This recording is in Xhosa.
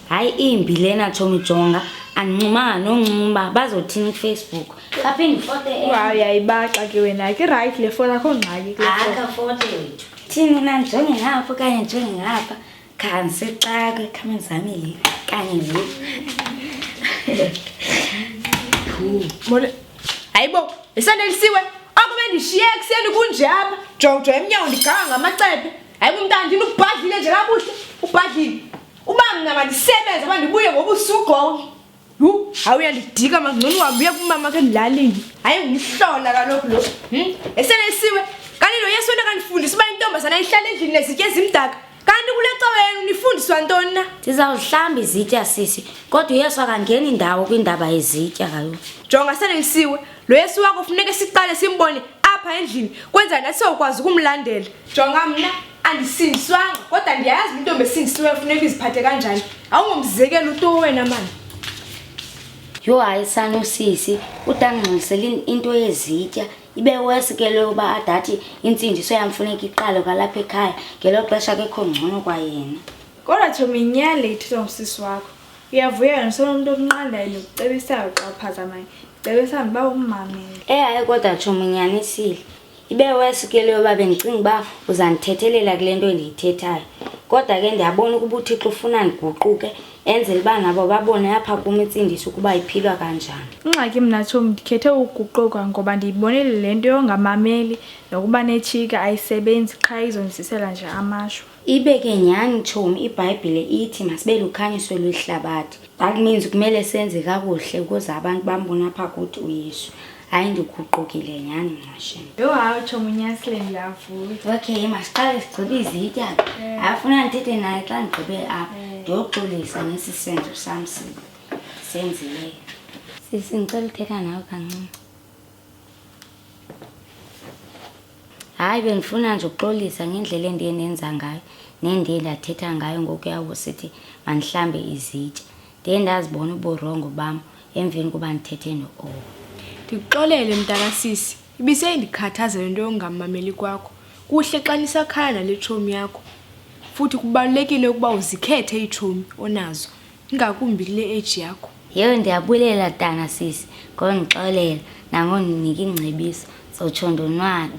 Hayi imbi lena Chomi jonga ancumanga noncumba bazothini kuFacebook. Kaphinde ifoto uyayibaxa ke wena ke right le phone akho ngxaki ke. Akafoto wethu. Thini na njonge ngapha kanye njonge ngapha. Khansi xaka khameni zami le kanye le. Mole. Hayibo, esanelisiwe. Akube ndishiye ekseni kunje apha. Jojo emnyango ndigaga ngamacephe. Hayibo mntandini ubhadlile nje kabuhle. Ubhadlile. Uba mina mandisebenza bandibuye ngobusuku onke. Awuya ndidika mangcono wabuye kumama ke ndilalini. Hayi ngihlola kaloku lo. Esenelisiwe. Kanti lo Yesu akandifundisa uba intombazana ihlala endlini lezitye ezimdaka. Kanti kule cawe yenu nifundiswa ntoni na? Sizawuhlamba izitya sisi. Kodwa uYesu akangeni indawo kwindaba yezitya kaloku. Jonga senelisiwe. Lo Yesu wakho kufuneka siqale simbone apha endlini. Kwenza nathi sokwazi ukumlandela. Jonga mina andisindiswanga kodwa ndiyayazi intombi esindisiwe kufuneka iziphathe kanjani. Awungomzekelo uto wena manje. Yo hayi sanu sisi utangxisela into yezitya ibe wesikele uba adathi intsindiso yamfuneka iqalo kalapha ekhaya ngelo xesha kekho ngcono kwayena. Kodwa Chomi inyale ithethwa ngusisi wakho. Uyavuya nosomuntu omnqandayo nokucebisayo xa uphazamayo. Cebisa ndiba ummamele. Hayi kodwa Chomi nyanisile. Ibe wesikele uba bendicinga uba uzandithethelela kule nto endiyithethayo. Kodwa ke ndiyabona ukuba uThixo ufuna ndiguquke enzele uba nabo babone apha kum intsindiso ukuba iphilwa kanjani. Ingxaki mna Chomi ndikhethe ukuguquka ngoba ndiyibonile le nto yongamameli nokuba netshika ayisebenzi qha izondisisela nje amashwa. Ibe ke nyani Chomi iBhayibhile ithi masibe lukhanyiswe lwehlabathi. That means kumele senze kakuhle ukuze abantu bambone apha kuthi uYesu. Hayi ndiguqukile nyani nqashe. Yo hayi Chomi nyasile ndiyavuya. Okay masiqale sigqibe izitya. Afuna ndithethe naye xa ndigqibe apha. Ndiyoxolisa nesi senzo sami senzileyo. Sisi ngicela uthetha nawe kancinci. Hayi bendifuna nje ukuxolisa ngendlela endiye ndenza ngayo nendiye ndathetha ngayo ngokuya usithi mandihlambe izitya. Ndiye ndazibona uburongo bam emveni kuba ndithethe no-O. Ndikuxolele mntakasisi. Ibiseyindikhathaza le nto yongamameli kwakho. Kuhle xa nisakhala nale Chomi yakho. Futhi kubalulekile ukuba uzikhethe iitshomi onazo. Ingakumbi kule age yakho. Yho ndiyabulela tana sisi ngondixolela nangondinika ingcebiso. Zotsho ndonwabe.